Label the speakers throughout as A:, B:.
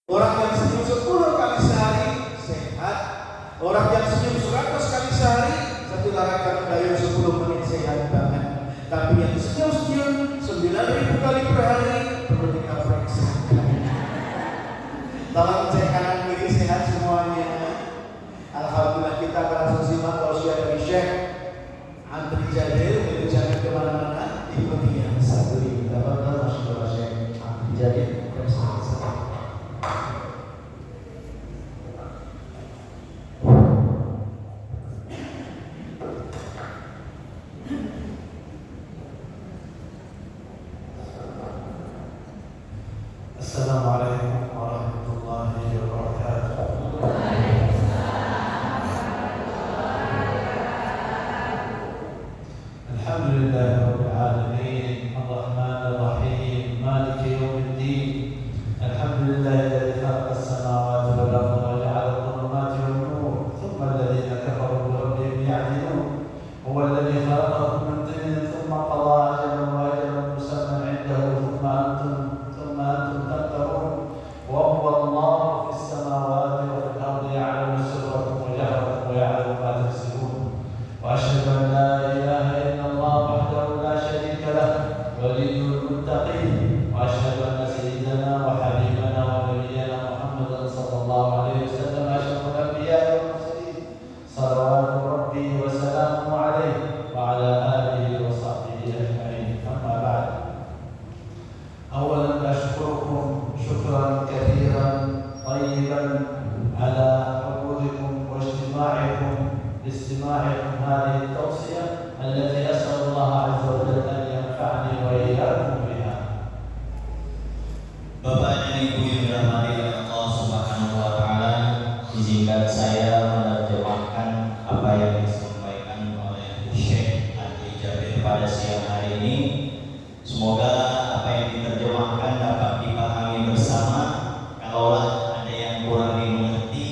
A: Orang yang senyum 10 kali sehari sehat. Orang yang senyum 100 kali sehari, satu larang dayung 10 menit sehat banget. Tapi yang senyum 9.000 kali per hari perlu kita periksa. Tolong cek kanan kiri sehat semuanya. Alhamdulillah kita berhasil simak tausiah dari Syekh Antri Jadir. Itu jangan kemana-mana, ikuti yang satu ini. Kita bakal masuk ke Syekh Antri Jadir.
B: Assalamualaikum warahmatullahi wabarakatuh. Alhamdulillahirabbil alamin, arrahmanir rahim, maliki yaumiddin. Alhamdulillahilladzi khalaqa as-samawati wal arda wa ja'ala adh-dhulumati wan nur, thumma alladhina kafaru bi rabbihim ya'dilun. Huwa alladhi khalaqakum min tinin thumma qada ajalan wa ajalun musamman 'indahu thumma antum وهو الله في السماوات وفي الأرض يعلم سركم وجهركم ويعلم ما تكسبون وأشهد أن لا إله إلا الله وحده لا شريك له ولي المتقين وأشهد أن سيدنا وحبيبنا ونبينا محمدا صلى الله عليه وسلم أشرف الأنبياء والمرسلين صلوات ربي وسلامه عليه وعلى آله وصحبه أجمعين. أما بعد، أولا أشكركم شكرا كثيرا طيبا على حضوركم واجتماعكم لاستماعكم هذه التوصية التي أسأل الله عز وجل أن ينفعني وإياكم بها.
C: Bapak dan Ibu yang dirahmati oleh Allah Subhanahu wa taala, izinkan saya menerjemahkan apa yang disampaikan oleh Syekh Antri Jadir pada siang hari ini. Semoga apa yang diterjemahkan dapat dipahami bersama. Kalaulah ada yang kurang dimengerti,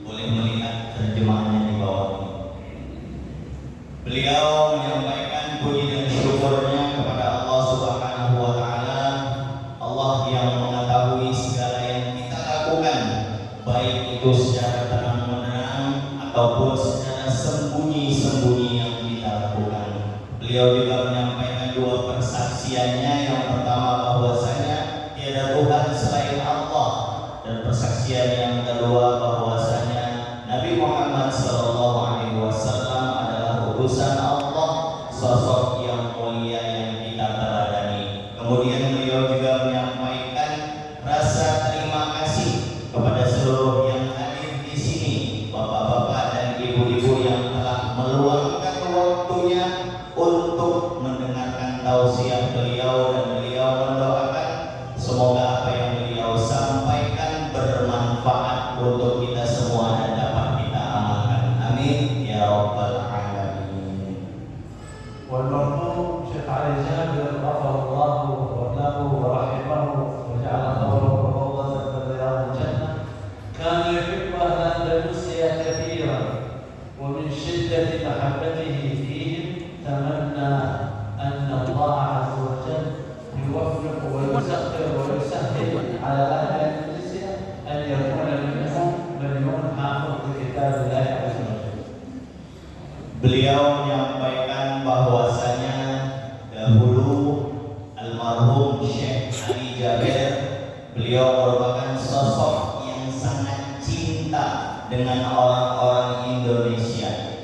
C: boleh melihat terjemahannya di bawah ini. Beliau menyampaikan puji dan syukurnya kepada Allah Subhanahu wa taala, Allah yang mengetahui segala yang kita lakukan, baik itu secara terang-menerang ataupun secara sembunyi-sembunyi yang kita lakukan. Beliau juga menyampaikan dua persaksiannya. Yang pertama bahwasanya tiada Tuhan selain Allah, dan persaksian yang kedua bahwasanya Nabi Muhammad SAW adalah utusan Allah, sosok yang mulia yang kita teladani. Kemudian beliau juga menyampaikan rasa terima kasih kepada seluruh yang hadir di sini, bapak-bapak dan ibu-ibu yang telah meluangkan waktunya untuk mendengarkan tausiah beliau, dan beliau mendoakan semoga apa yang beliau sampaikan bermanfaat untuk kita semua dan dapat kita amalkan. Amin ya rabbal alamin.
B: والمرحوم شيخ علي جابر غفر الله له ورحمه وجعل قبره روضة من رياض الجنة كان يحب أهل أندلسيا كثيرا، ومن شدة محبته فيهم تمنى أن الله عز وجل يوفق ويسخر ويسهل على أهل أندلسيا أن يكون منهم من حافظ لكتاب الله عز وجل.
C: Beliau menyampaikan bahwasanya dahulu almarhum Syekh Ali Jaber, beliau merupakan sosok yang sangat cinta dengan orang-orang Indonesia.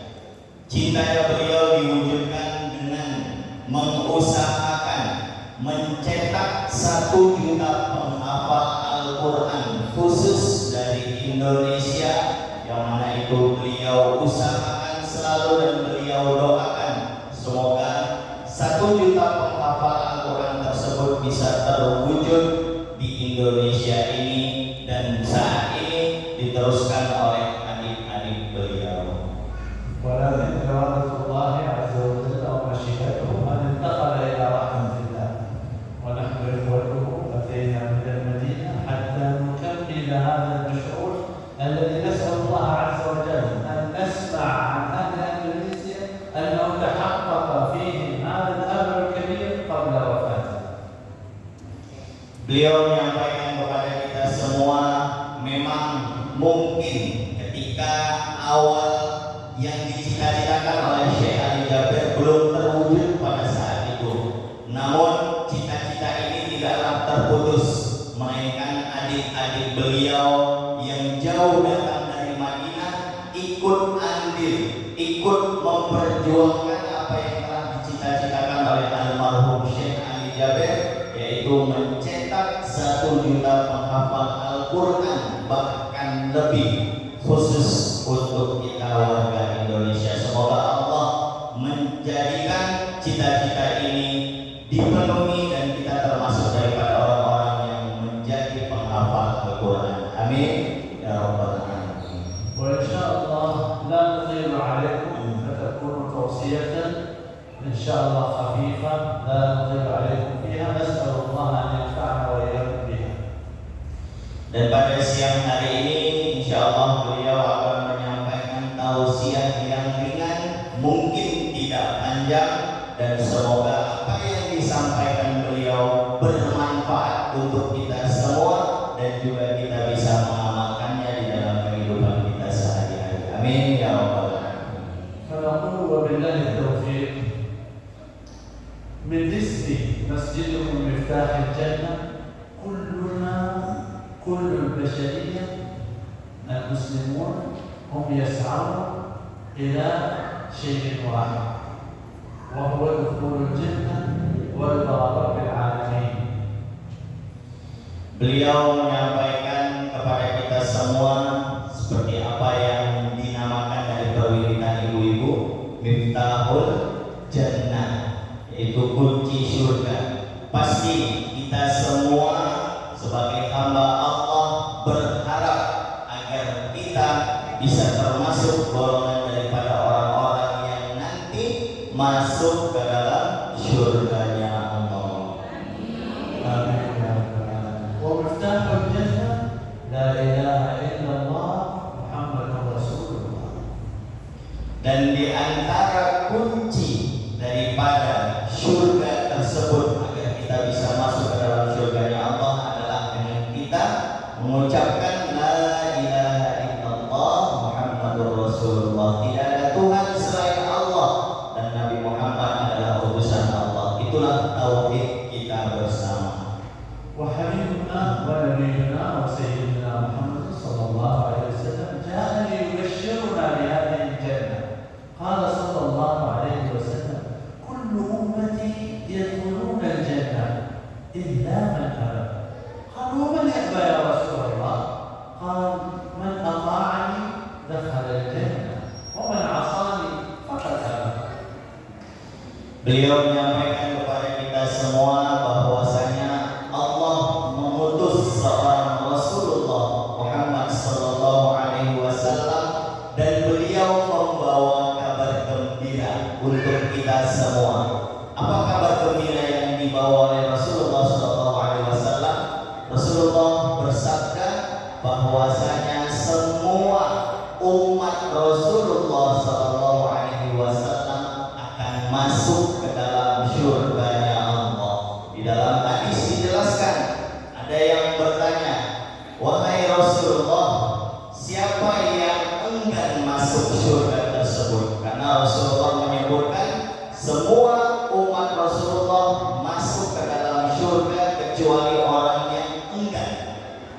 C: Cintanya beliau diwujudkan dengan mengusahakan mencetak 1 juta penghafal Al-Quran khusus dari Indonesia, yang mana itu beliau usahakan selalu dan beliau doakan semoga 1 juta penghafal Al-Quran tersebut bisa terwujud di Indonesia ini, dan saat ini diteruskan oleh adik-adik beliau.
B: ولكن إرادة الله عز وجل ومشيئته أن انتقل إلى رحمة الله، ونحن إخوته أتينا من المدينة حتى نكمل هذا المشروع الذي نسأل الله عز وجل أن نسمع عن أهل إندونيسيا أنه تحقق فيهم هذا الأمر الكبير قبل وفاته.
C: Beliau menyampaikan kepada kita semua awal yang dicita-citakan oleh Syekh Ali Jabir belum terwujud pada saat itu. Namun cita-cita ini tidaklah terputus, melainkan adik-adik beliau yang jauh datang dari Madinah ikut andil, ikut memperjuangkan apa yang telah dicita-citakan oleh almarhum Syekh Ali Jabir, yaitu mencetak 1 juta penghafal Al-Quran, bahkan lebih, khusus untuk kita warga Indonesia. Semoga Allah menjadikan cita-cita ini dipenuhi dan kita termasuk daripada orang-orang yang menjadi penghafal Al-Quran. Amin ya rabbal alamin.
B: وإن شاء الله لا نطيل عليكم، فتكون توصية إن شاء الله خفيفة لا نطيل عليكم فيها، نسأل الله أن ينفعنا وإياكم بها.
C: Dan pada siang hari ini insya Allah beliau akan menyampaikan tausiah yang ringan, mungkin tidak panjang, dan semoga apa yang disampaikan beliau bermanfaat untuk kita semua dan juga kita bisa mengamalkannya di dalam kehidupan kita sehari-hari. Amin ya rabbal alamin.
B: فنقول وبالله التوفيق. من اسم مسجدكم مفتاح الجنة كلنا، كل البشرية المسلمون هم يسعون إلى شيء واحد، وهو دخول الجنة ورضا رب العالمين.
C: Beliau menyampaikan kepada kita semua seperti apa yang dinamakan dari perwiritan ibu-ibu, Miftahul Jannah, yaitu kunci surga. Pasti kita semua sebagai hamba Allah berharap agar kita bisa termasuk golongan daripada orang-orang yang nanti masuk ke dalam surganya Allah.
B: آمين يا رب العالمين. ومفتاح الجنة لا إله إلا الله محمد رسول الله.
C: Dan di antara kunci daripada surga tersebut agar kita bisa masuk ke dalam surganya Allah adalah dengan kita mengucapkan la ilaha illallah Muhammadur Rasulullah. Tidak ada Tuhan selain Allah dan Nabi Muhammad adalah utusan Allah. Itulah tauhid kita bersama.
B: وحبيبنا ونبينا وسيدنا محمد صلى الله عليه وسلم جاء ليبشرنا بهذه الجنة. قال صلى الله عليه وسلم كل أمتي يدخلون الجنة إلا من أبى. قالوا ومن يأبى يا رسول الله؟ قال من أطاعني دخل الجنة ومن عصاني فقد أبى.
C: Beliau menyampaikan kepada kita semua bahwasanya Allah mengutus seorang Rasulullah Muhammad sallallahu alaihi wasallam dan beliau membawa kabar gembira untuk kita semua. Apa kabar gembira yang dibawa oleh Rasulullah sallallahu alaihi wasallam? Rasulullah bersabda bahwasanya semua umat Rasulullah sallallahu alaihi wasallam akan masuk ke dalam surganya Allah. Di dalam hadis dijelaskan, ada yang bertanya, wahai Rasulullah, siapa yang enggan masuk surga tersebut? Karena Rasulullah menyebutkan semua umat Rasulullah masuk ke dalam surga kecuali orang yang enggan.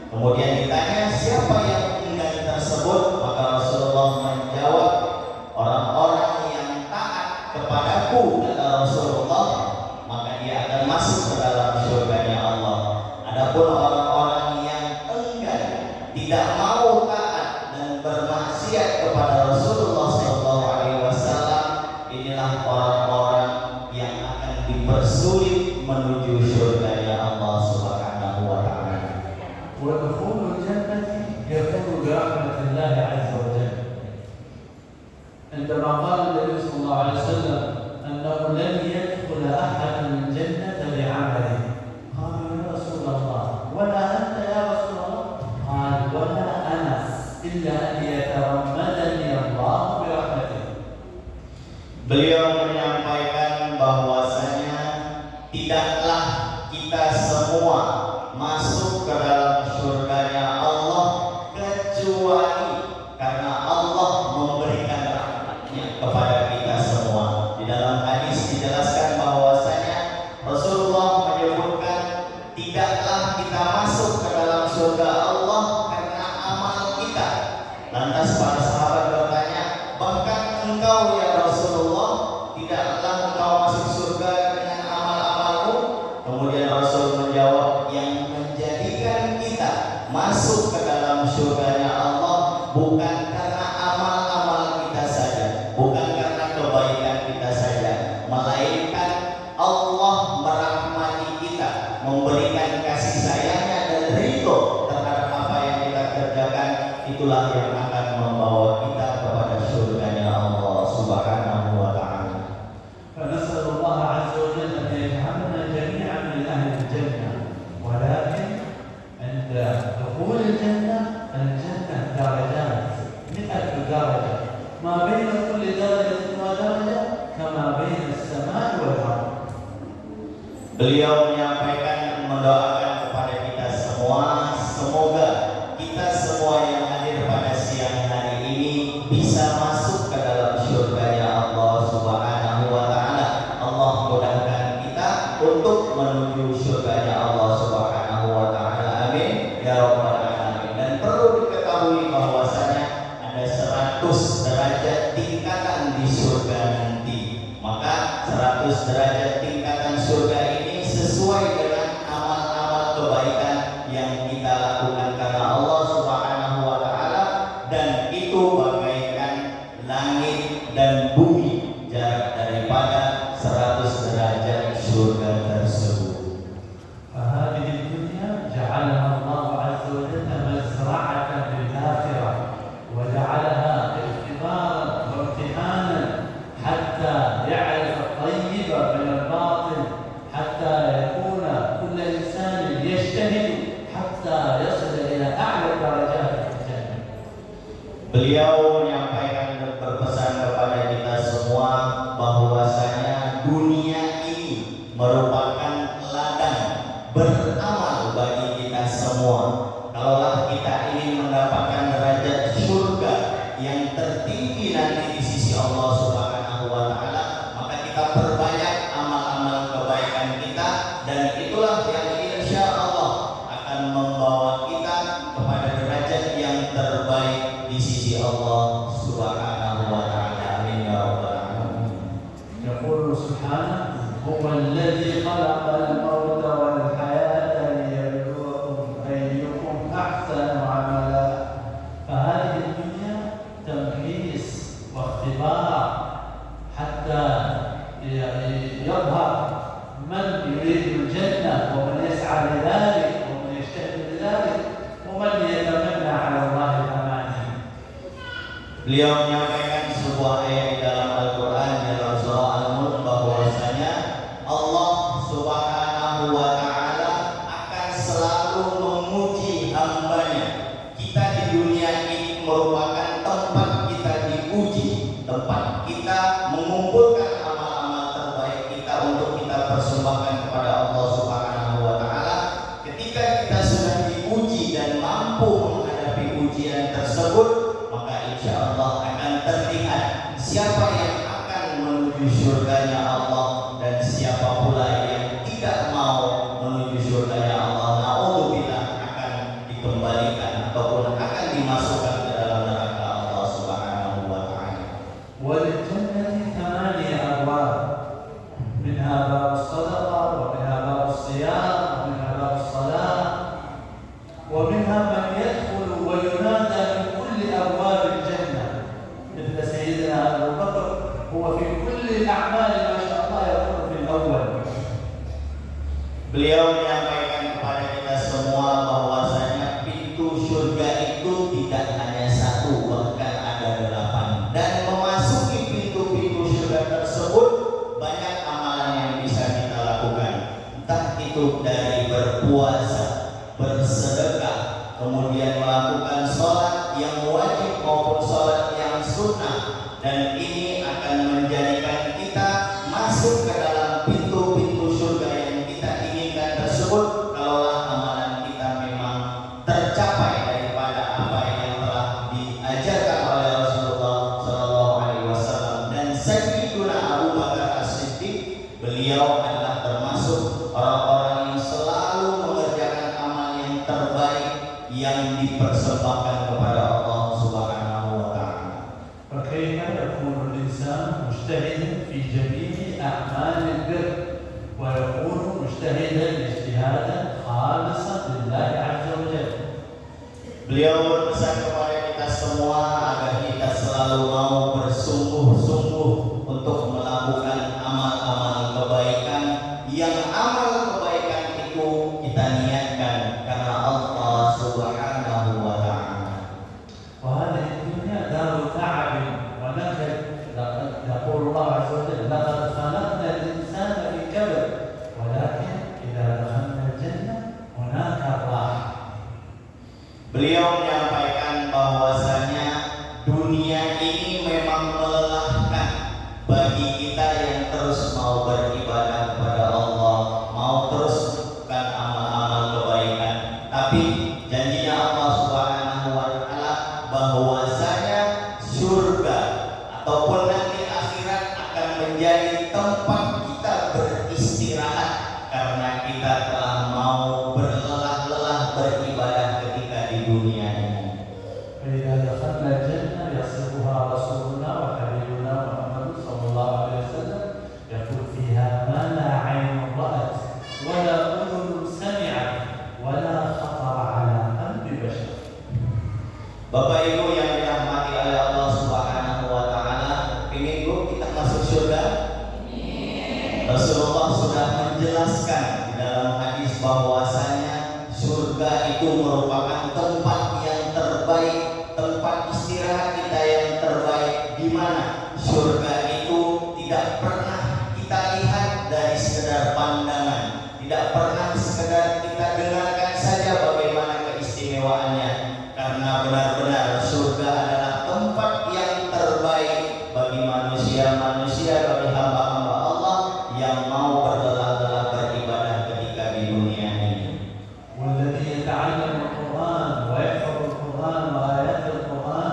C: Kemudian ditanya siapa yang enggan tersebut, maka Rasulullah menjawab, orang-orang yang taat kepadaku kata Rasulullah, maka dia akan masuk ke dalam surganya Allah. Adapun orang-orang yang enggan, tidak mau taat dan bermaksiat kepada Rasulullah SAW, inilah orang-orang yang akan dipersulit menuju surganya Allah Subhanahu wa taala.
B: ودخول الجنة يكون برحمة الله عز وجل. عندما قال النبي صلى الله عليه وسلم أنه لن يدخل أحد الجنة بعمله، قالوا يا رسول الله ولا أنت يا رسول الله؟ قال ولا أنا إلا أن يتغمدني الله برحمته.
C: Beliau menyampaikan bahwasanya tidaklah kita semua masuk ke dalam surganya Allah kecuali karena Allah masuk ke dalam surganya Allah bukan karena amal-amal kita saja, bukan karena kebaikan kita saja, melainkan Allah merahmati kita, memberikan kasih sayangnya dan ridho terhadap apa yang kita kerjakan. Itulah yang akan membawa kita kepada surganya Allah Subhanahu wa ta'ala.
B: فنسأل الله عز وجل أن يجعلنا جميعا من أهل الجنة، ولكن عند دخول الجنة درجات 100 درجة، ما بين كل درجة ودرجة كما بين السماء والأرض.
C: Beliau menyampaikan, mendoakan kepada kita semua, semoga kita semua yang hadir pada siang hari ini bisa masuk ke dalam surganya Allah Subhanahu wa ta'ala. Allah mudahkan kita untuk menuju surganya Allah Subhanahu wa ta'ala. Amin ya rabbal alamin. Dan perlu diketahui bahwasanya ada 100 derajat tingkatan di surga nanti. Maka 100 derajat tingkatan surga ini sesuai dengan amal-amal kebaikan yang kita lakukan karena Allah Subhanahu wa ta'ala, dan itu bagaikan langit dan bumi jarak daripada 100 derajat surga tersebut.
B: فهذه الدنيا جعلها الله عز وجل مزرعة للآخرة، وجعلها اختبارا وامتحانا حتى يعرف الطيب من الباطل، حتى يكون كل إنسان يجتهد حتى يصل إلى أعلى درجات الجنة.
C: Beliau menyampaikan dan berpesan kepada kita semua bahwasanya dunia ini merupakan ladang beramal bagi kita semua. Kalaulah kita ingin mendapatkan derajat surga yang tertinggi nanti di sisi Allah Subhanahu wa ta'ala, maka kita perbanyak amal-amal kebaikan kita, dan itulah yang insya Allah akan membawa kita kepada derajat yang terbaik di sisi Allah Subhanahu wa ta'ala. Amin ya rabbal alamin.
B: يقول سبحانه: هو الذي خلق الموت والحياة ليبلوكم أيكم أحسن عملا. فهذه الدنيا تمحيص واختبار حتى يظهر من يريد الجنة ومن يسعى لذلك ومن يجتهد لذلك ومن يتمنى على الله الأماني.
C: Beliau menyampaikan sebuah ayat di dalam Al-Quran dalam surah Al-Mulk bahwasanya Allah Subhanahu wa ta'ala akan selalu memuji hambanya. Kita di dunia ini merupakan tempat kita diuji, tempat kita mengumpulkan amal-amal terbaik kita untuk kita persembahkan kepada Allah Subhanahu wa ta'ala. Ketika kita sudah diuji dan mampu menghadapi ujian tersebut, maka insya Allah akan terlihat siapa yang akan menuju surganya Allah dan siapa pula yang tidak mau menuju surganya Allah, na'udzubillah, akan dikembalikan ataupun akan dimasukkan ke dalam neraka Allah Subhanahu wa ta'ala.
B: وللجنة 8 أبواب، منها باب الصدقة، ومنها باب الصيام، ومنها باب الصلاة، ومنها من يدخل وينادى من كل أبواب الجنة، مثل سيدنا أبو بكر، هو في كل الأعمال ما شاء الله يكون في الأول.
C: Beliau menyampaikan kepada kita semua bahwasanya pintu surga itu tidak hanya 1, bahkan ada 8. Dan memasuki pintu-pintu surga tersebut banyak amalan yang bisa kita lakukan. Entah itu dari berpuasa, bersedekah, kemudian melakukan sholat yang wajib maupun sholat yang sunnah. Dan ini akan menjadikan kita masuk ke dalam pintu-pintu surga yang kita inginkan tersebut, kalaulah amalan kita memang tercapai daripada apa yang telah diajarkan oleh Rasulullah SAW. Dan Sayyiduna Abu Bakar As-Siddiq, beliau adalah termasuk orang-orang yang selalu mengerjakan amal yang terbaik yang dipersembahkan kepada Allah Subhanahu wa ta'ala.
B: فكيف يكون الإنسان مجتهدا في جميع أعمال البر ويكون مجتهدا اجتهادا خالصا لله عز وجل؟
C: Beliau berpesan kepada kita semua agar kita selalu mau bersungguh-sungguh untuk melakukan amal-amal kebaikan, yang amal kebaikan itu kita niatkan karena Allah Subhanahu wa Ta'ala.
B: وهذه الدنيا دار تعب ونكد. يقول الله عز وجل: لقد خلقنا الإنسان في كبد ولكن إذا دخلنا الجنة هناك الراحة.
C: Beliau menyampaikan bahwasanya dunia ini memang melelahkan bagi kita yang terus mau beribadah kepada Allah, mau terus melakukan amal-amal kebaikan. Tapi janjinya Allah Subhanahu wa Ta'ala bahwasanya surga ataupun nanti akhirat akan menjadi tempat kita beristirahat karena kita telah mau berlelah-lelah beribadah ketika di dunia ini.
B: فإذا دخلنا الجنة يصفها رسولنا وحبيبنا محمد صلى الله عليه وسلم يقول فيها ما لا عين رأت ولا أذن سمعت ولا خطر على قلب بشر.
C: Bapak Ibu yang dirahmati oleh Allah Subhanahu wa Ta'ala, ingin kita masuk surga? Rasulullah sudah menjelaskan di dalam hadis bahwasanya surga itu merupakan tempat yang terbaik, tempat istirahat kita yang terbaik, di mana surga itu tidak pernah kita lihat dari sekedar pandangan, tidak pernah sekedar kita dengarkan saja bagaimana keistimewaannya, karena benar-benar surga adalah tempat yang terbaik bagi manusia-manusia, bagi hamba-hamba Allah yang mau berlelah-lelah beribadah ketika di dunia ini.
B: والذي يتعلم القرآن ويحفظ القرآن وآيات القرآن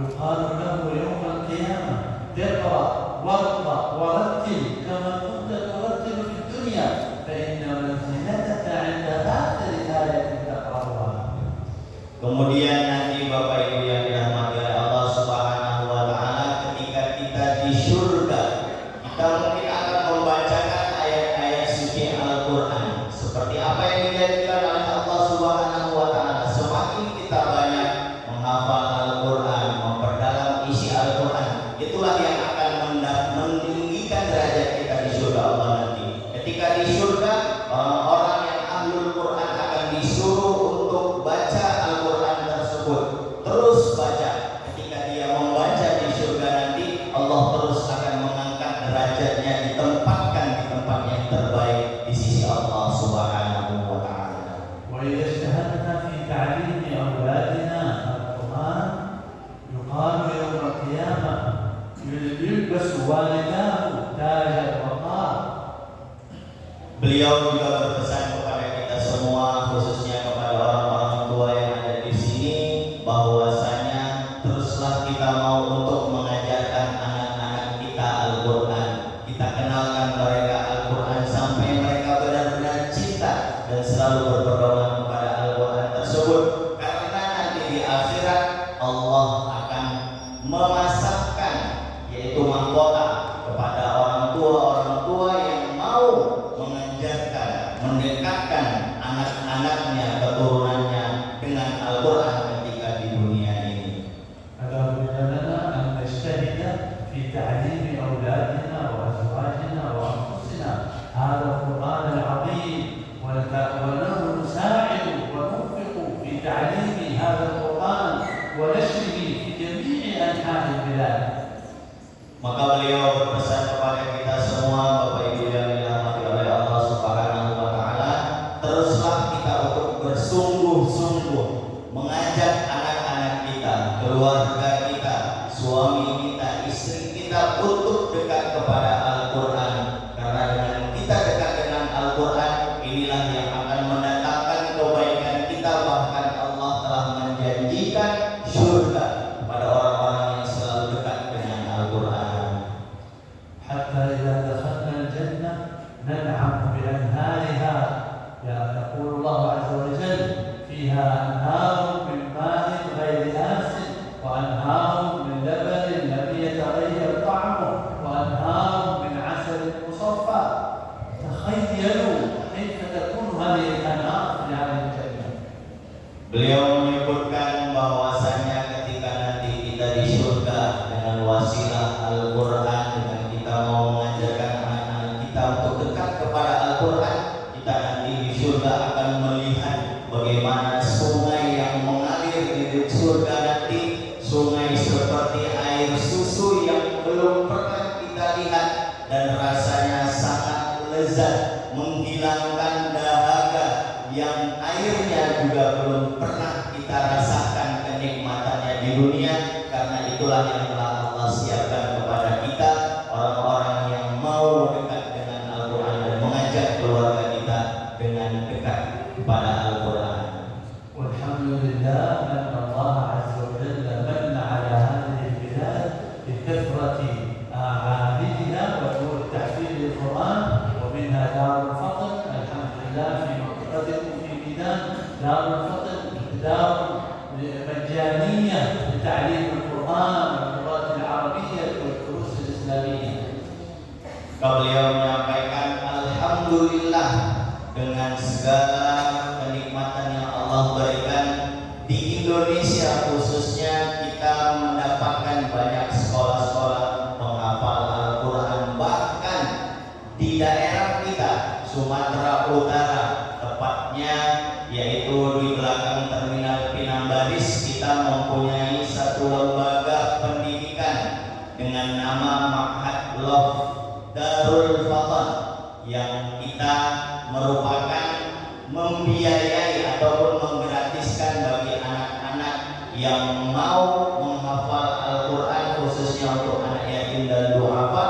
B: يقال له يوم القيامة: اقرأ وارقى ورتل كما كنت ترتل في الدنيا فإن منزلتك عند آخر آية تقرأها.
C: Kemudian nanti Bapak Ibu yang dirahmati oleh Allah Subhanahu wa Ta'ala, ketika kita di surga, kita mungkin akan membacakan ayat-ayat suci Al-Quran. Seperti apa yang dijanjikan oleh Allah Subhanahu wa Ta'ala, semakin kita banyak menghafal Al-Quran, memperdalam isi Al-Quran, itulah yang akan meninggikan derajat kita di surga Allah nanti. Ketika di surga, orang-orang yang ahlul Quran akan disuruh untuk baca Al-Quran tersebut, terus baca. Ketika dia membaca di surga nanti, Allah terus akan mengangkat derajatnya, ditempatkan di tempat yang terbaik di sisi Allah Subhanahu wa Ta'ala.
B: وإذا اجتهدنا في تعليم أولادنا القرآن يقال يوم القيامة يلبس والداه تاج الوقار.
C: Beliau juga berpesan kepada kita semua, khususnya kepada orang-orang tua yang ada di sini, bahwasanya teruslah kita mau untuk mengajarkan anak-anak kita Al-Quran. Kita kenalkan mereka Al-Quran sampai mereka benar-benar cinta dan selalu berpedoman kepada Al-Quran tersebut. Karena nanti di akhirat Allah akan memasakkan, yaitu mahkota, kepada orang tua yang mau mengajarkan, mendekatkan anak-anaknya, keturunannya dengan Al-Quran ketika di dunia ini.
B: فلا بد لنا أن نجتهد في تعليم أولادنا وأزواجنا وأنفسنا هذا القرآن العظيم ونحن نساعد وننفق في تعليم هذا القرآن ونشره في جميع أنحاء البلاد.
C: Maka beliau berpesan kepada kita semua, Bapak Ibu yang dirahmati oleh Allah Subhanahu wa Ta'ala, teruslah kita untuk bersungguh-sungguh mengajak anak-anak kita, keluarga kita, suami kita, istri kita untuk dekat kepada Al-Quran. Karena dengan kita dekat dengan Al-Quran, inilah yang akan mendatangkan kebaikan kita. Bahkan Allah telah menjanjikan surga pada orang-orang yang selalu dekat dengan Al-Quran.
B: حتى إذا دخلنا الجنة ننعم بأنهارها. يقول الله عز وجل: فيها أنهار من ماء غير آسن وأنهار
C: menyebutkan bahwasanya ketika nanti kita di surga dengan wasilah Al-Quran, dengan kita mau mengajarkan anak-anak kita untuk dekat kepada Al-Quran, kita nanti di surga akan melihat bagaimana sungai yang mengalir di surga nanti, sungai seperti air susu yang belum pernah kita lihat dan rasanya sangat lezat, menghilangkan dahaga yang airnya juga belum pernah kita rasakan kenikmatannya di dunia. Karena itulah yang telah Allah siapkan kepada kita, orang-orang yang mau dekat dengan Al-Quran dan mengajak keluarga kita dengan dekat kepada Al-Quran.
B: Walhamdulillah anna Allah azza wa jalla manna ala hadhihi al-bilad bi kathrati a'aliha wa tahfidh al-Quran wa minha Darul Fadl. Alhamdulillah fi منطقتكم في ميدان دار الفضل دار مجانية لتعليم القرآن واللغات العربية والدروس الإسلامية.
C: Beliau menyampaikan alhamdulillah dengan segala kenikmatan yang Allah berikan di Indonesia, khususnya kita mendapatkan banyak sekolah-sekolah penghafal Al-Quran. Bahkan di daerah kita Sumatera Utara, tepatnya yaitu di belakang Terminal Pinambaris, kita mempunyai satu lembaga pendidikan dengan nama Ma'had Love Darul Fadl, yang kita merupakan membiayai ataupun menggratiskan bagi anak-anak yang mau menghafal Al-Quran, khususnya untuk anak yatim dan duafa.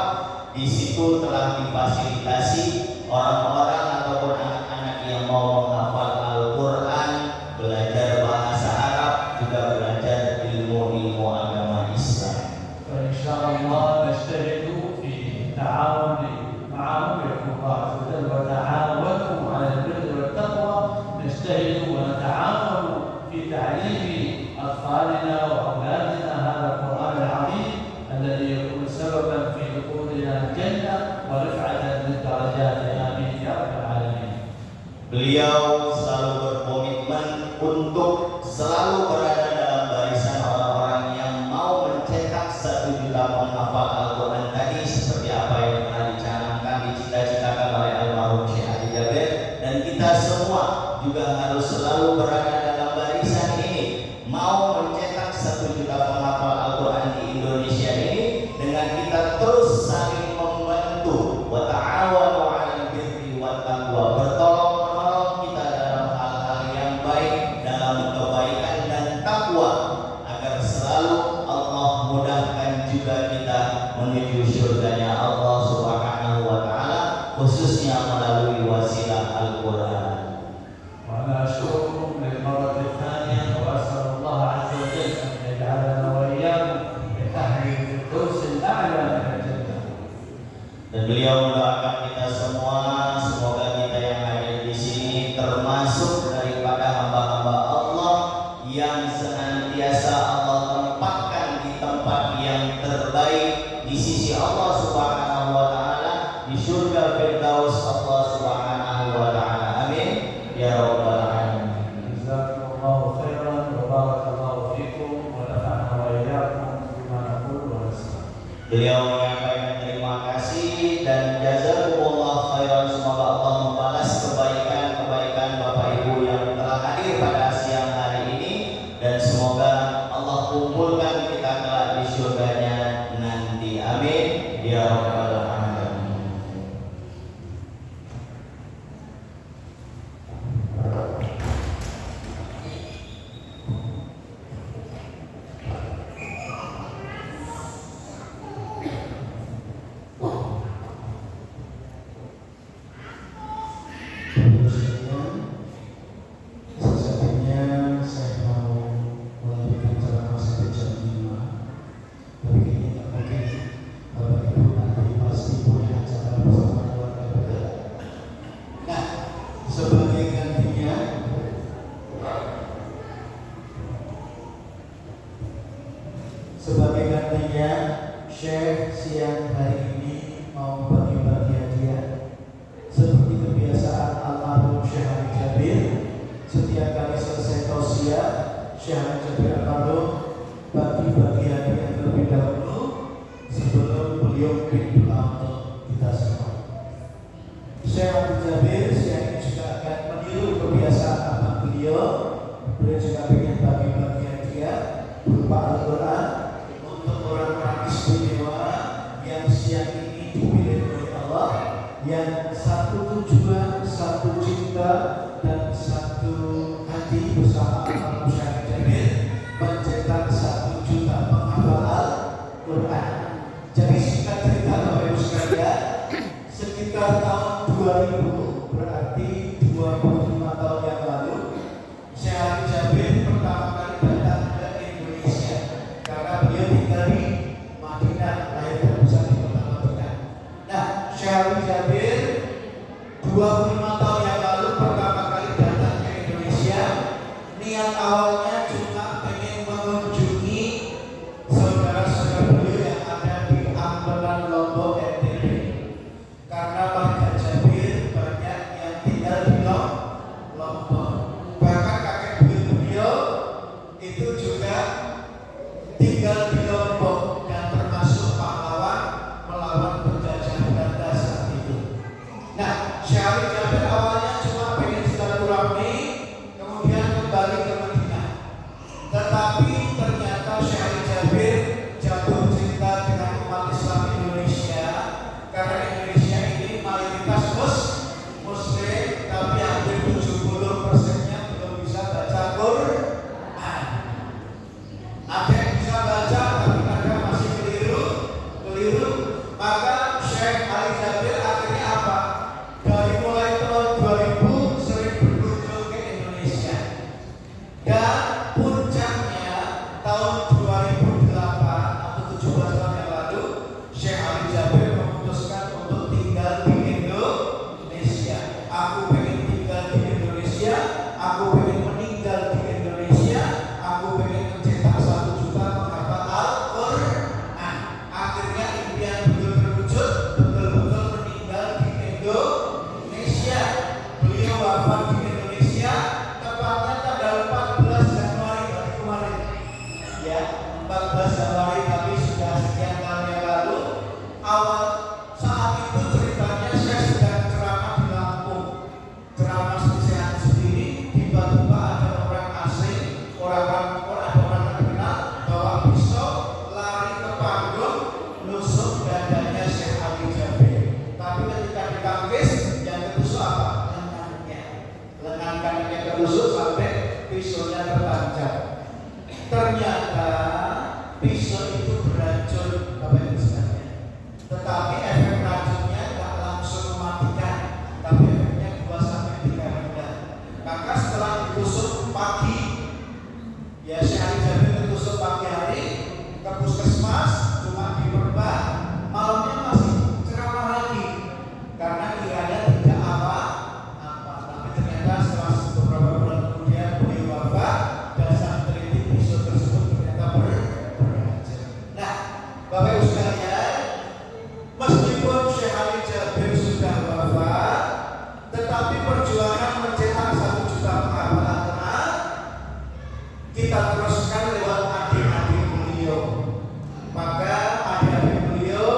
C: Di situ telah difasilitasi orang-orang ataupun anak-anak yang mau menghafal Al-Quran, belajar bahasa Arab, juga belajar ilmu-ilmu agama Islam.
B: Insyaallah nastahid fi ta'awun ma'ahum yaqul Allah azza wa jalla wa ta'awanu 'ala al-birri wat-taqwa, nastahid wa nata'awanu fi ta'limi أطفالنا وأولادنا هذا القرآن العظيم الذي يكون سببا في دخولنا الجنة ورفعة للدرجات. آمين يا رب العالمين.
C: Beliau selalu berkomitmen untuk selalu berada dalam barisan orang-orang yang mau mencetak 1 juta penghafal Al-Quran tadi, seperti apa yang telah dicanangkan, dicita-citakan oleh almarhum Syekh Ali Jabir, dan kita semua juga harus selalu berada dalam barisan ini, mau mencetak 1 juta penghafal Al-Quran di Indonesia ini, dengan kita terus saling membantu, wa ta'awanu 'alal birri wat taqwa, bertolong-menolong kita dalam hal-hal yang baik, dalam kebaikan dan takwa, agar selalu Allah mudahkan juga kita menuju surganya Allah Subhanahu wa ta'ala, khususnya melalui wasilah Al-Quran.
B: وأنا أشكركم للمرة الثانية وأسأل الله عز وجل أن يجعلنا وإياكم من أهل الفردوس الأعلى من الجنة.
C: Dan beliau mendoakan kita semua, semoga kita yang hadir di sini termasuk daripada hamba-hamba Allah yang senantiasa Allah tempatkan di tempat yang terbaik di sisi Allah Subhanahu wa ta'ala, di surga Firdaus Allah Subhanahu wa ta'ala. Amin ya rabbal alamin.
B: جزاكم الله خيرا وبارك الله فيكم ونفعنا وإياكم بما نقول ونسمع.
C: Beliau menyampaikan terima kasih dan jazakumullah khairan, semoga Allah membalas kebaikan-kebaikan Bapak Ibu yang telah hadir pada siang hari ini, dan semoga Allah kumpulkan kita kelak di surganya nanti. Amin ya rabbal alamin.
A: Sejatinya saya mau melanjutkan ceramah sampai jam 5, tapi kayaknya tak mungkin. Bapak Ibu nanti pasti punya acara bersama keluarga, betul? Nah, sebagai gantinya Syekh siang hari ini mau bagi-bagi hadiah. Seperti kebiasaan almarhum Syekh Ali Jabir, setiap kali selesai tausiah Syekh Jabir Al-Malum bagi-bagi hadiah terlebih dahulu sebelum beliau berdoa untuk kita semua. Syekh Jabir siang ini juga akan meniru kebiasaan abang beliau. Beliau juga ingin bagi-bagi hadiah berupa Al-Quran untuk orang-orang istimewa yang siang ini dipilih oleh Allah, yang satu tujuan, satu cinta, dan satu hati bersama Al Syekh Jabir mencetak 1 juta penghafal Al-Quran. Jadi singkat cerita Bapak Ibu sekalian, sekitar tahun 2000, berarti 25 tahun yang lalu, Syekh Jabir pertama kali datang ke Indonesia karena beliau tinggal di Madinah, lahir dan besar di kota Madinah. Nah, Syekh Jabir 25 tahun yang lalu pertama kali datang ke Indonesia. Niat awalnya cuma pengen mengunjungi saudara-saudara beliau yang ada di Ambelan, Lombok, NTB. Karena warga Jabir banyak yang tinggal di Lombok. Bahkan kakek beliau itu juga tinggal di Lombok dan termasuk pahlawan melawan penjajahan Belanda saat itu. Nah, Syekh Jabir awalnya cuma pengen silaturahmi, kemudian kembali ke Madinah. Tetapi ternyata Syekh Jabir jatuh cinta dengan umat Islam Indonesia, karena Indonesia ini mayoritas Muslim, tapi hampir 70%-nya belum bisa baca Quran. Ada yang bisa baca, tapi ada masih keliru. Maka Syekh Ali Jabir akhirnya apa? Dari mulai tahun 2000 sering berkunjung ke Indonesia, dan puncaknya tahun 2008 atau 17 tahun yang lalu, Syekh Ali Jabir memutuskan untuk tinggal di Indonesia. Aku pengen tinggal di Indonesia, aku pengen meninggal di Indonesia, aku pengen mencetak 1 juta penghafal Al-Quran. Akhirnya impian beliau terwujud, betul-betul meninggal di Indonesia. Beliau wafat di Indonesia tepatnya tanggal 14 Januari hari kemarin. Ya, 14 Januari, tapi sudah sekian tahun yang lalu. Awal saat itu ceritanya saya sedang ceramah di Lampung, ceramah sehat sendiri. Tiba-tiba ada orang asing, orang terkenal bawa pisau, lari ke panggung, nusuk dadanya Syekh Ali Jabir. Tapi ketika ditangkis, yang ketusuk apa? Lengan kanannya ketusuk sampai pisaunya tertancap. Ternyata pisau itu beracun, Bapak Ibu sekalian. Tetapi efek racunnya tidak langsung mematikan, tapi efeknya 2-3 bulan. Maka setelah ditusuk pagi, ya Syekh Ali Jabir ditusuk pagi hari ke puskesmas, cuma diperban, malamnya masih ceramah lagi karena kiranya tidak apa-apa. Tapi ternyata setelah beberapa bulan kemudian beliau wafat, dan saat teliti pisau tersebut ternyata beracun. Nah, Bapak Ibu sekalian, meskipun Syekh Ali Jabir sudah wafat, tetapi perjuangan mencetak 1 juta penghafal Al-Quran kita teruskan lewat adik-adik beliau. Maka adik-adik beliau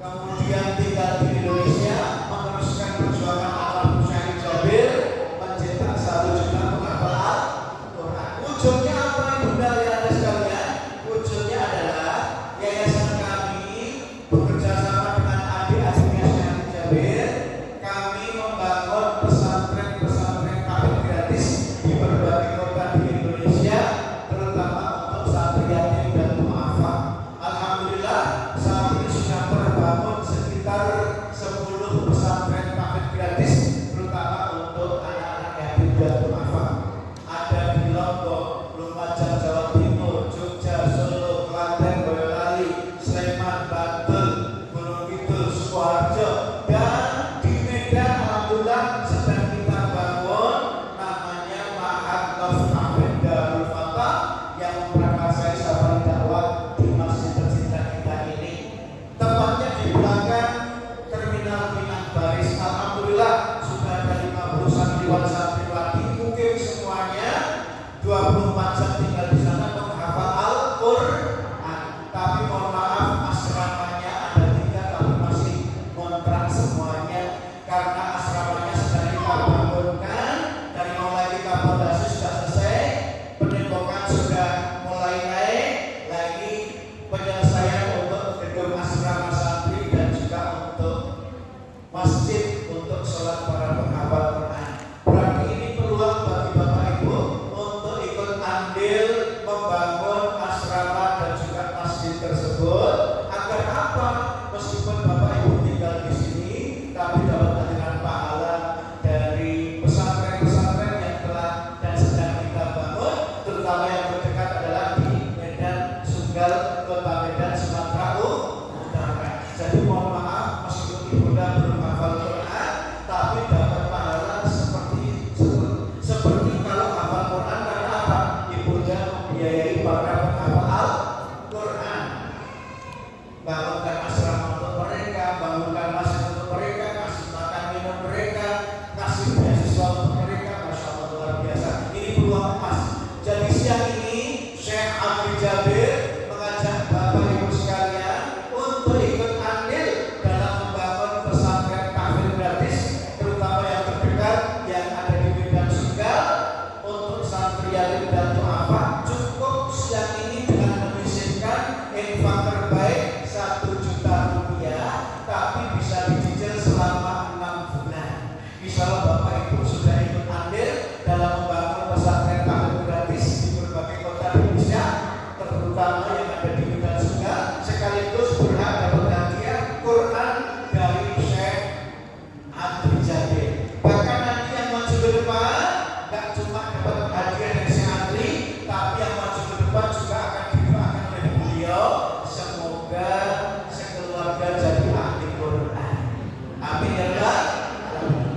A: kemudian tinggal di Indonesia, meneruskan perjuangan Al Syekh Jabir mencetak 1 juta penghafal Al-Quran. Ujungnya apa, Ibunda ya sekalian? Ujungnya adalah yayasan kami bekerja sama dengan adik-adiknya Syekh Jabir. Kami membangun pesantren-pesantren taklim gratis di berbagai kota di Indonesia saja tinggal di sana menghafal Al-Quran. Tapi mohon maaf, asramanya ada 3 tapi masih kontrak semuanya, karena asramanya sedang kita bangunkan. Dari mulai kita fondasi sudah selesai, penimbukan sudah mulai naik, lagi penyelesaian untuk gedung asrama santri dan juga untuk masjid untuk sholat para penghafal Quran. Berarti ini peluang bagi Bapak Ibu untuk ikut andil membangun asrama dan juga masjid tersebut. Agar apa? Meskipun Bapak Ibu tinggal di sini, tapi dapat aliran pahala dari pesantren-pesantren yang telah dan sedang kita bangun, terutama yang terdekat adalah di Medan Sunggal, Kota Medan, Sumatera Utara. Jadi mohon maaf, meskipun ibunda belum hafal Quran, tapi dapat pahala seperti kalau hafal Quran. Karena apa? Ibunda membiayai para penghafal Al-Quran, bangunkan asrama untuk mereka, bangunkan masjid untuk mereka, kasih makan minum mereka, kasih beasiswa untuk mereka. Masya Allah, luar biasa. Ini peluang emas. Jadi siang ini Syekh Abdul Jabir mengajak Bapak Ibu sekalian untuk ikut andil dalam membangun pesantren tahfidz gratis, terutama yang terdekat yang ada di Medan Sunggal. Untuk santri yatim dan duafa, cukup siang ini dengan menyisihkan infak terbaik 1 juta rupiah, tapi bisa dicicil selama 6 bulan. Insya Allah Bapak Ibu sudah ikut andil dalam membangun pesantren tahfidz gratis di berbagai kota di Indonesia, terutama yang ada di Medan Sunggal, sekaligus berhak dapat hadiah Quran dari Syekh Abdul Jabir. Bahkan nanti yang maju ke depan gak cuma dapat hadiah dari Syekh Adri, tapi yang maju ke depan juga akan didoakan oleh beliau, semoga sekeluarga jadi ahli Quran. Amin ya Allah.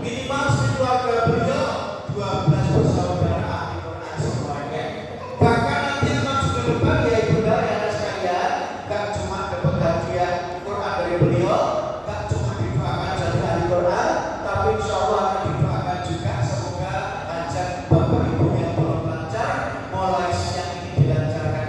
A: Minimal sekeluarga beliau 12 bersaudara ahli Quran semuanya. Bahkan nanti yang maju ke depan ya ibunda yang ada sekalian, gak cuma dapat hadiah Quran dari beliau, gak cuma didoakan jadi ahli Quran, tapi insya Allah akan didoakan juga semoga hajat Bapak Ibu yang belum lancar mulai siang ini dilancarkan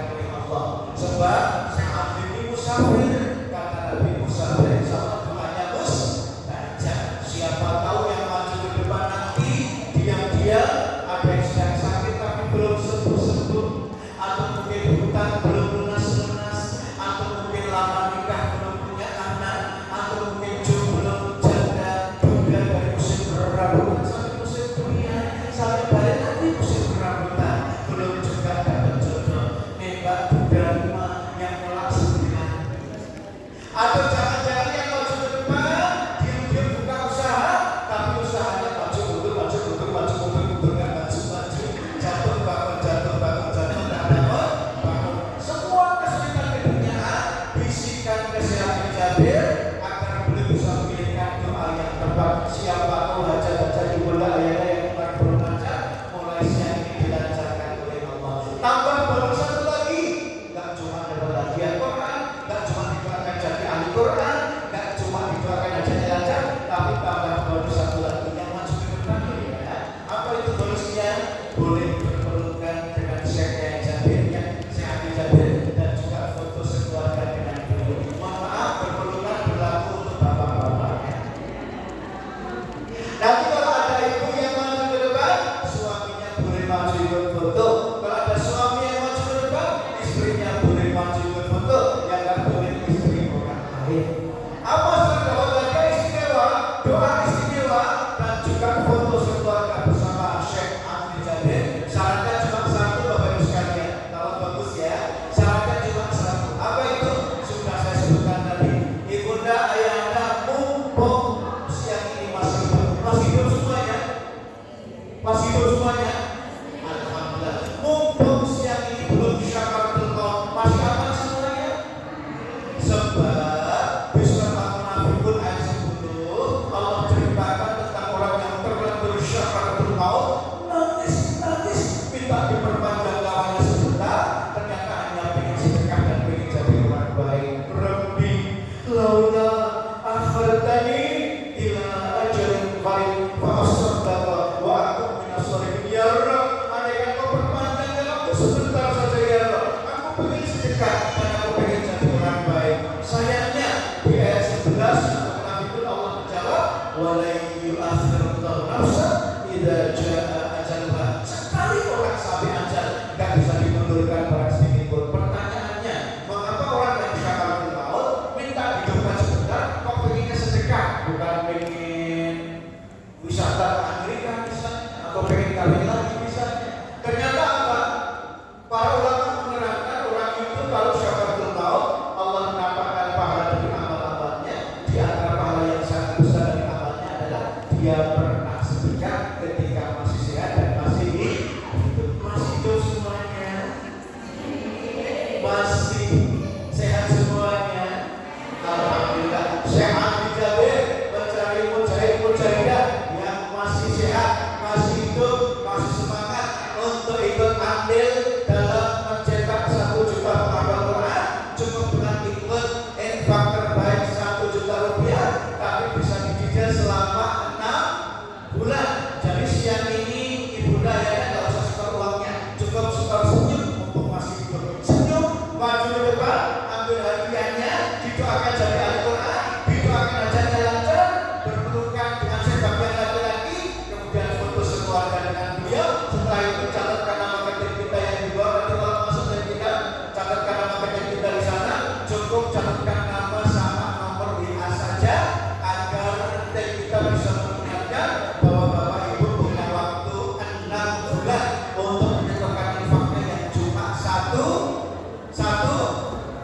A: satu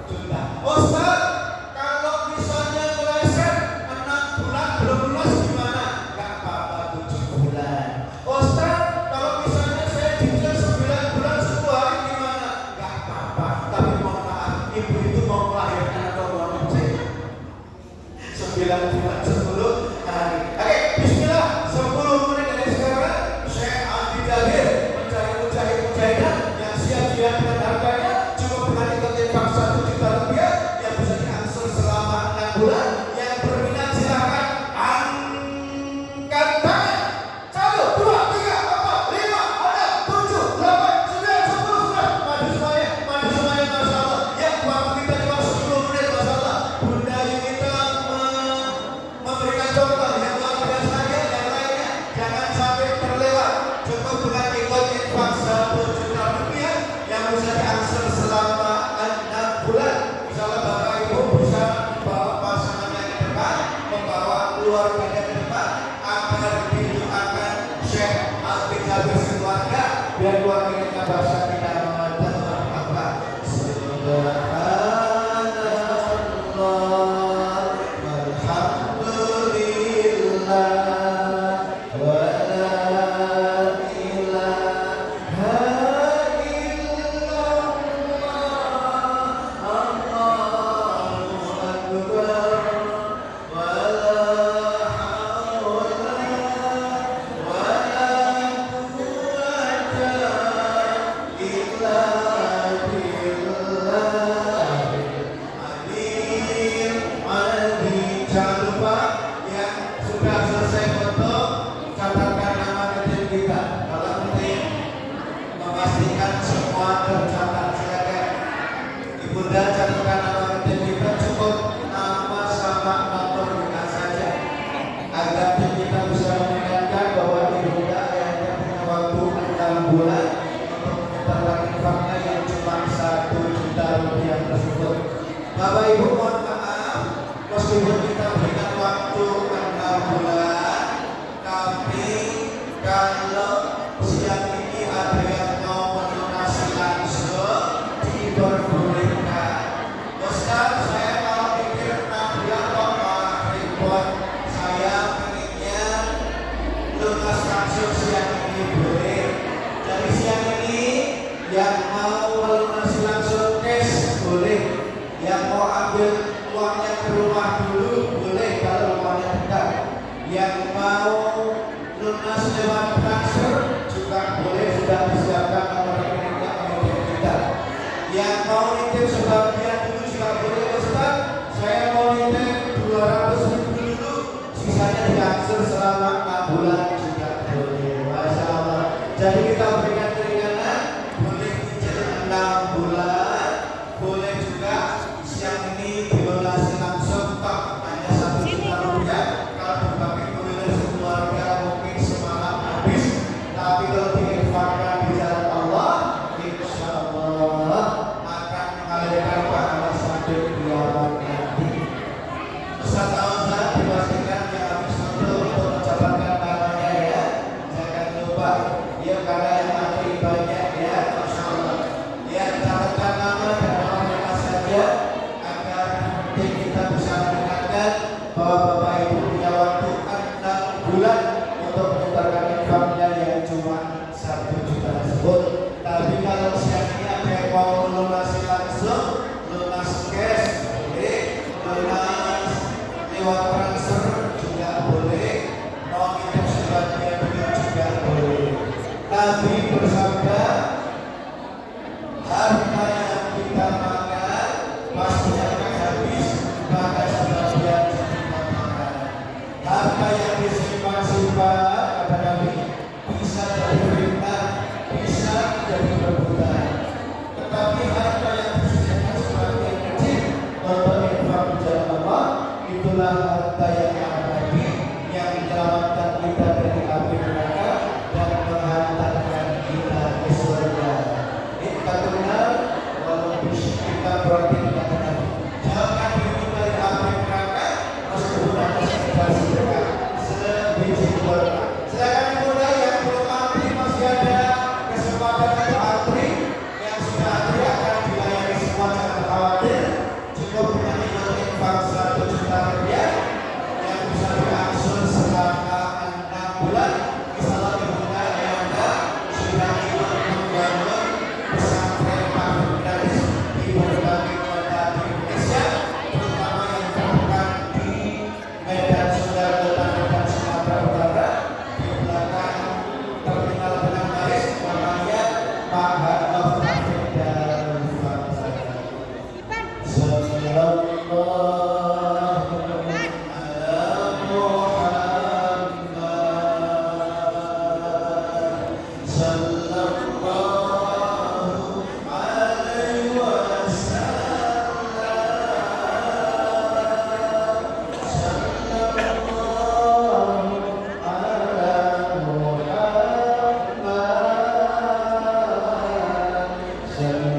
A: juta. Ustaz, kalau misalnya meleset 6 bulan belum lunas gimana? Gak apa-apa 7 bulan. Ustaz, kalau misalnya saya cicil 9 bulan 10 hari gimana? Gak apa-apa. Tapi mohon maaf, ibu itu mau melahirkan atau mau mencari 9 bulan 10 hari. Oke, bismillah. 10 menit dari sekarang Syekh Abdi Jahir mencari mujahid-mujahidah yang siap dengan harganya cukup dengan ikut infak 1 juta rupiah yang bisa diangsur selama 6 bulan. Yang berminat silahkan angkat tangan. 1, 2, 3, 4, 5, 6, 7, 8, 9, 10, 11. Maju semuanya, Masya Allah. Ya, waktu kita cuma 10 menit, Masya Allah. Bunda Yunita memberikan contoh yang luar biasa ya, yang lainnya jangan sampai terlewat. Cukup dengan ikut infak 1 juta rupiah yang bisa diangsur selama 6 bulan. Misalnya Bapak Ibu bisa membawa pasangannya ke depan, membawa keluarganya ke depan agar didoakan Syekh Abdi Jahir sekeluarga biar keluarganya bahasa kita dan apa. Jangan lupa yang sudah selesai foto catatkan nama tim kita. Kalau tim memastikan semua tercatat, silakan Ibunda catatkan nama tim kita, cukup nama sama nomor kita saja agar tim kita bisa mengingatkan bahwa Ibunda yang punya waktu 6 bulan untuk memutar infaknya yang cuma 1 juta rupiah tersebut. Bapak Ibu mohon maaf, meskipun kita berikan waktu 6 bulan, tapi kalau siang ini ada yang mau melunasi langsung diperbolehkan. Ustaz, saya kalau pikir 6 bulan kok repot. Saya pengennya lunas langsung siang ini boleh. Dari siang ini yang mau melunasi langsung cash boleh. Yang mau ambil uangnya ke rumah dulu boleh kalau rumahnya dekat. Yang mau lunas lewat transfer juga boleh, sudah disiapkan nomor rekeningnya oleh kita. Yang mau nitip sebagian dulu juga boleh. Ustaz, saya mau nitip 200.000 dulu, sisanya diangsur selama 6 bulan juga boleh. Masya Allah. Jadi kita berikan keringanan, boleh cicil 6 bulan, boleh juga siang ini dilunasi langsung tok hanya 1 juta rupiah. Kalau berbagai kuliner sekeluarga mungkin semalam habis, tapi kalau diinfakkan di jalan Allah, insya Allah akan mengalirkan pahala sampai kiamat nanti. Ustaz Auzan dipastikan yang habis untuk mencatatkan namanya ya, jangan lupa ya, karena yang antri banyak ya, Masya Allah ya, catatkan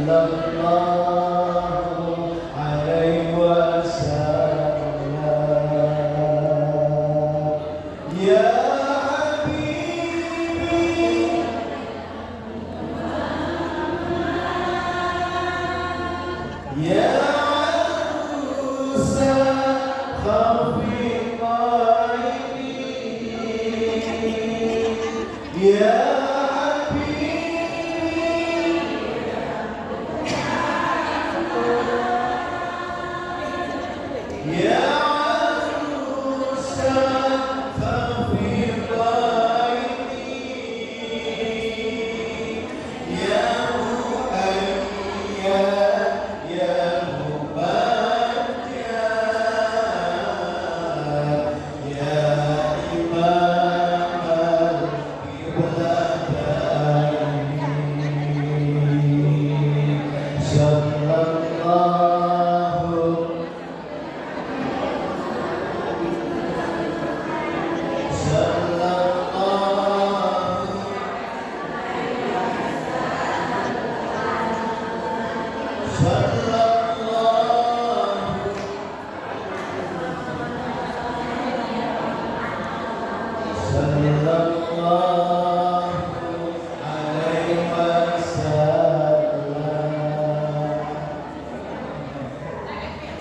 A: sallallahu alaihi wasallam. Ya Habibi, ya Musa khafi qaidi, ya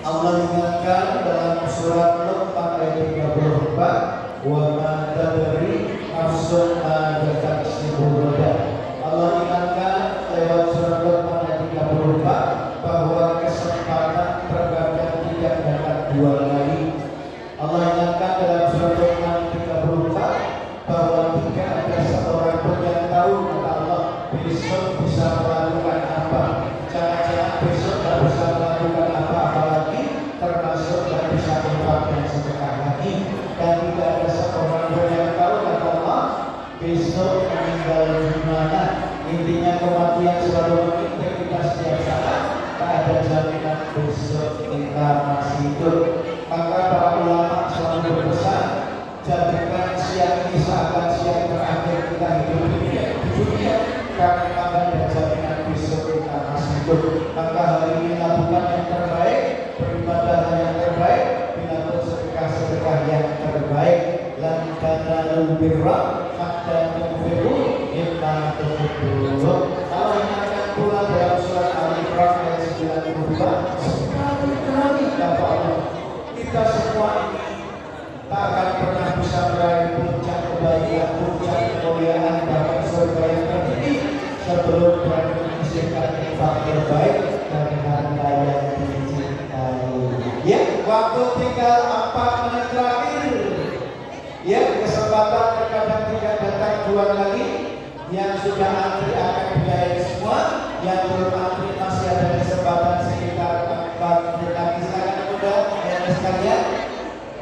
A: Allah ingatkan dalam surat Luqman ayat 34, wa ma tadri nafsun ma taksibu ghadan. Allah ingatkan lewat surat Luqman ayat 34 bahwa kesempatan terkadang tidak dapat dua kali. Allah ingatkan dalam surat Luqman 34 bahwa tidak ada seorang pun yang tahu kata Allah besok bisa melakukan apa. Jangan-jangan besok tak bisa melakukan apa-apa lagi, termasuk tak bisa infak dan sedekah lagi. Dan tidak ada seorang pun yang tahu kata Allah besok meninggal di mana. Intinya kematian selalu mengintai kita setiap saat. Tak ada jaminan besok kita masih hidup. Maka para ulama selalu berpesan, jadikan siang ini seakan siang terakhir kita hidup di dunia, karena ada jaminan besok kita masih hidup. Maka hari ini lakukan yang terbaik, beribadah yang terbaik, bilakan sedekah yang terbaik. Lan tanalul birra hatta tunfiqu mimma tuhibbun. Allah ingatkan pula dalam surat Al-Imran ayat 92, sekali-kali kata Allah, kita semua ini tak akan pernah bisa meraih puncak kebaikan, puncak kemuliaan, bahkan surga yang tertinggi sebelum berani menyisihkan infak terbaik dari harta yang dicintai. Ya, waktu tinggal 4 menit terakhir. Ya, kesempatan terkadang tidak datang dua kali. Yang sudah antri akan dilayani semua, yang belum antri masih ada kesempatan sekitar 4 menit lagi. Silakan muda dan sekalian,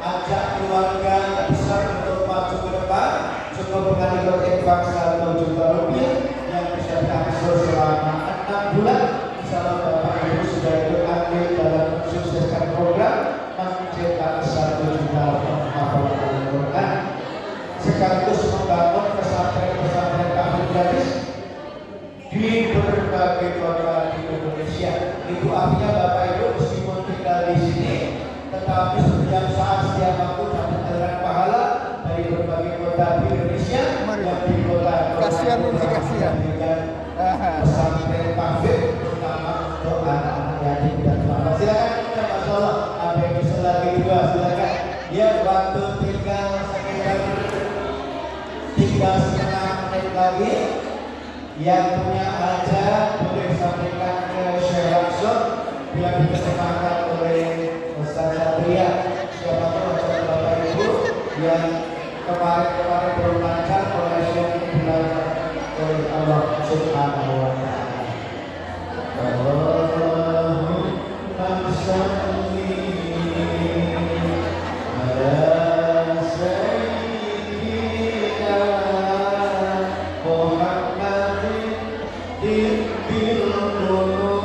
A: ajak keluarga besar untuk maju ke depan. Cukup dengan ikut infak 1 juta rupiah yang bisa diangsur selama 6 bulan. Insyaallah Bapak Ibu sudah ikut ambil dalam mensukseskan program mencetak 1 juta penghafal Al-Quran, sekaligus membangun pesantren-pesantren tahfidz gratis di berbagai kota di Indonesia. Itu artinya Bapak Ibu meskipun tinggal di sini, tetapi setiap saat, setiap waktu dapat aliran pahala dari berbagai kota di Indonesia. Yang di kota-kota dengan pesantren tahfidz, terutama untuk anak-anak yatim dan duafa. Silakan, Masya Allah, ada yang bisa lagi dua, silakan. Ya, waktu tinggal sekitar 3,5 menit lagi. Yang punya hajat boleh sampaikan ke Syekh langsung yang diterjemahkan oleh Ustaz Satria. Siapa tahu hajat Bapak Ibu yang kemarin belum lancar oleh Syekh ini belajar oleh Allah Subhanahu wa Ta'ala. Allahumma shalli ala sayyidina Muhammadin bil qulub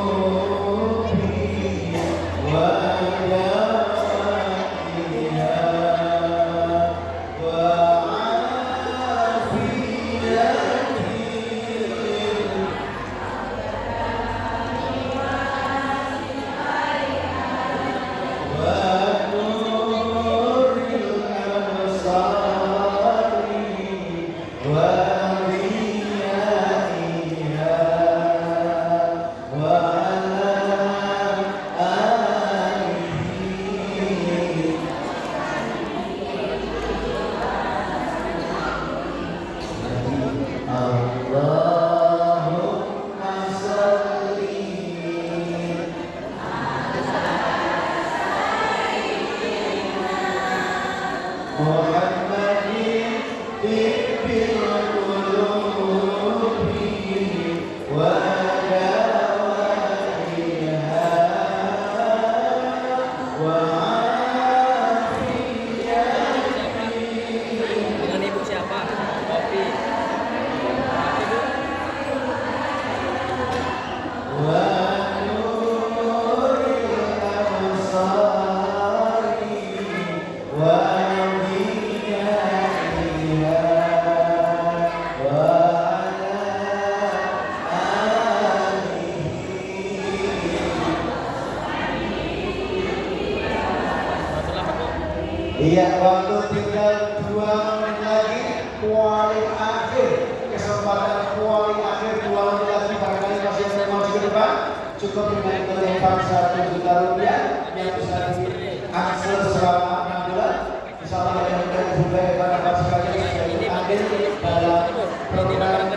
A: Iya, waktu tinggal 2 menit lagi. Kuali akhir, kesempatan kuali akhir 2 menit lagi. Barangkali masih ada yang maju ke depan. Cukup dengan kelihatan 1 juta rupiah yang bisa diakses selama 6 bulan. Insyaallah yang juga pada sekali yang ambil dalam program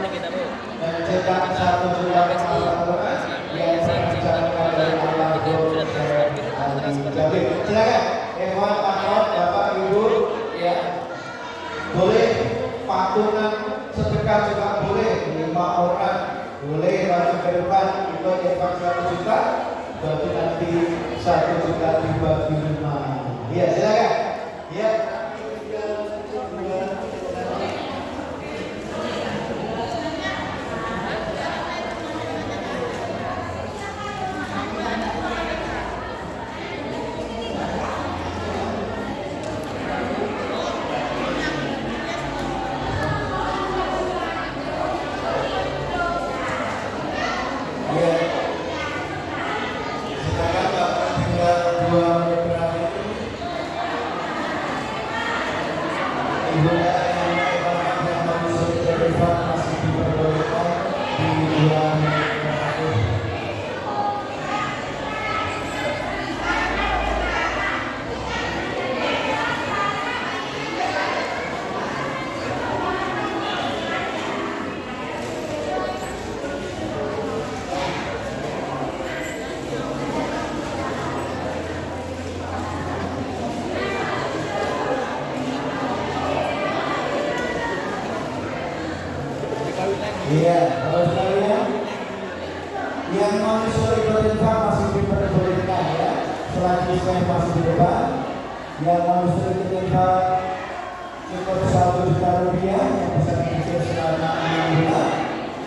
A: mencetak 1 juta orang yang direncanakan dari Allah Jadi silakan Ewan, Ahmad, Bapak, Ibu ya boleh patungan sedekah juga boleh 5 orang boleh maju ke depan ikut infak 1 juta berarti nanti 1 juta dibagi 5 ya silakan ya. Iya, kalau sekalian yang mau disuruh ikut infak masih diperbolehkan ya. Selanjutnya masih di depan. Yang mau disuruh ikut infak cukup 1 juta rupiah yang bisa dicicil selama 6 bulan.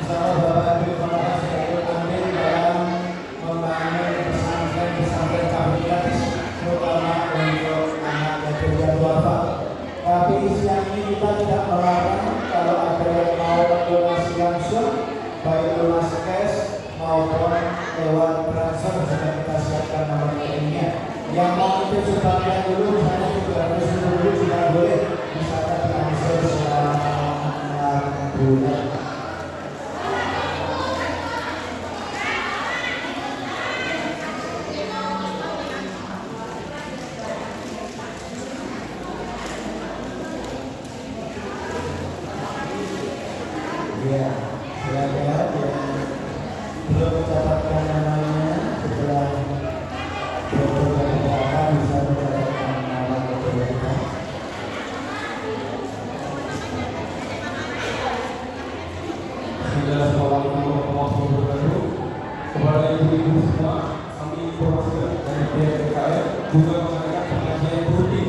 A: Bersama Bapak Ibu Kepala sudah ikut ambil dalam membangun pesantren kami gratis, terutama untuk anak yatim dan duafa. Tapi siang ini kita tidak melarang kalau ada yang mau donasi langsung, baik donasi cash maupun lewat transfer sudah kita siapkan nomor rekeningnya. Yang mau itu sebagian dulu, misalnya 300 dulu juga boleh, misalnya transfer selama 6 bulan. Ya, silakan yang belum mencatatkan namanya setelah program kita bisa mencatatkan nama kita.
D: Assalamualaikum warahmatullahi wabarakatuh. Kepada ibu-ibu semua, kami informasikan dari pihak BKR juga mengadakan pengajian rutin.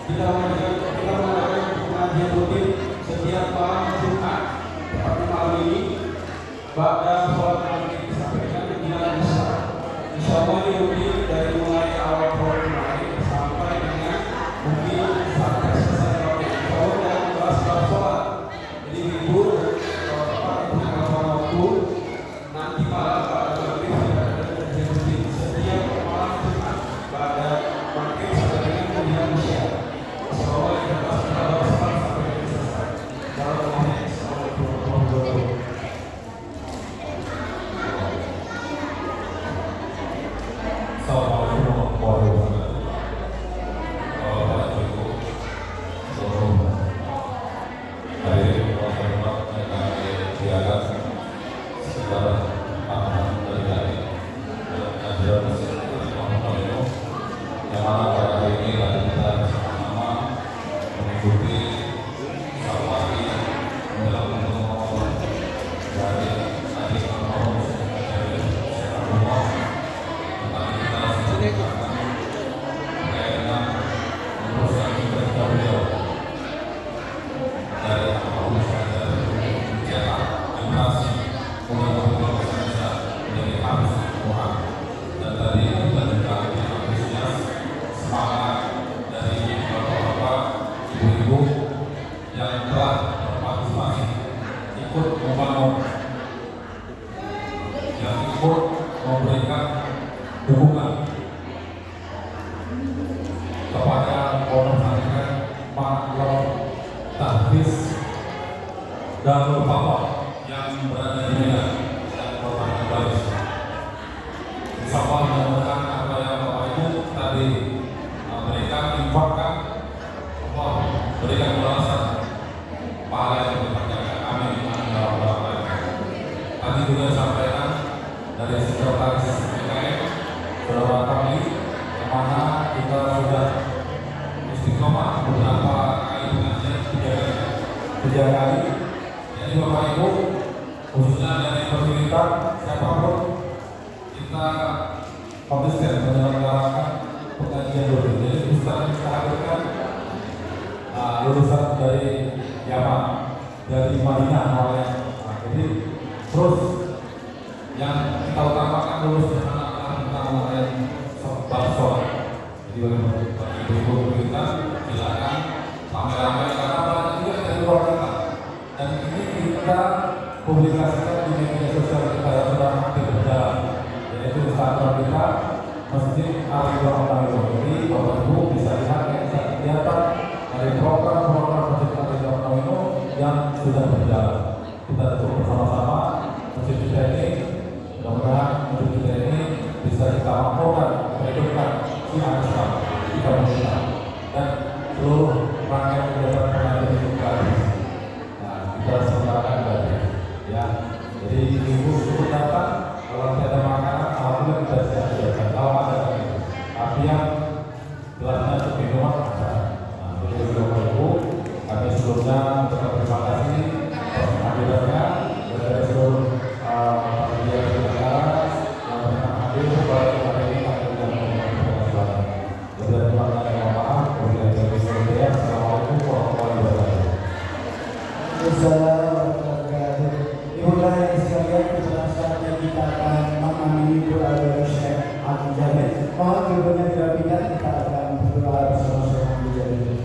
D: Kita mengadakan pengajian rutin setiap malam Jumat. Seperti malam ini, pada sholat maghrib disampaikan dengan Isya. Insya Allah ini rutin dari mulai awal sholat maghrib sampai dengan mungkin sampai selesai sholat. Insya Allah dalam beberapa sholat. Jadi ibu, bapak punya waktu nanti malam pada maghrib tidak ada kajian rutin setiap malam Jumat pada maghrib sampai dengan kemudian Isya. Insya Allah kita pasti harus sampai dengan selesai. Dalam
E: Assalamualaikum warahmatullahi wabarakatuh. Dan tadi
D: Insyaallah mudah-mudahan apa yang Bapak Ibu tadi berikan infakkan, Allah berikan balasan pahala yang berlipat. Amin. Amin ya rabbal alamin. Tadi juga disampaikan dari sekretaris PKM saudara kami yang mana kita sudah istiqomah beberapa kali pengajian, 3 kali. Jadi Bapak Ibu, khususnya dari pemerintah siapapun, kita konsisten menyelenggarakan pengajian dulu. Jadi ustaz kita hadirkan lulusan dari Yaman, dari Madinah awalnya. Jadi terus yang kita utamakan lulus anak-anak yang bakso. Jadi bagi ibu kita silakan ramai-ramai karena banyak juga dari luar kota. Dan ini kita publikasikan di media sosial kita yang sudah aktif berjalan, yaitu Instagram kita Masjid Al-Quran Al-Quran. Jadi Bapak Ibu bisa lihat kegiatan dari program-program Masjid Al-Quran itu yang sudah berjalan. Kita dukung bersama-sama masjid kita ini. Mudah-mudahan masjid kita ini bisa kita mampukan menghidupkan syiar Islam kita Indonesia dan seluruh rangkaian kegiatan pengajian itu gratis. Nah, kita selenggarakan gratis, ya. Jadi ibu datang, kalau tidak ada makanan, alhamdulillah kita siapkan. Kalau ada tapi yang gelasnya untuk minuman ada. Nah, jadi Bapak Ibu, kami sebelumnya mengucapkan terima kasih atas kehadirannya dari seluruh panitia penyelenggara yang pernah hadir pada hari ini. Assalamualaikum warahmatullahi wabarakatuh.
A: Ibu dan ayah sekalian, saatnya kita akan mengamini doa dari Syekh Abdul Jalil. Mohon doanya dirapikan, kita akan berdoa bersama Syekh Abdul Jalil.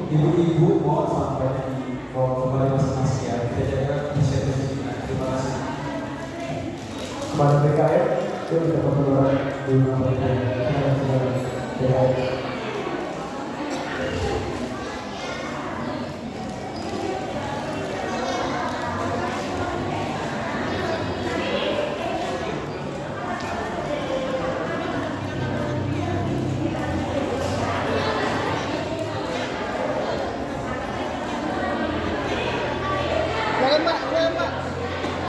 D: ibu-ibu mohon sampai di kembali masing-masing ya. Kita jaga inisiatif kita. Terima kasih. Kepada BKR, yuk kita berdoa dulu. BKR.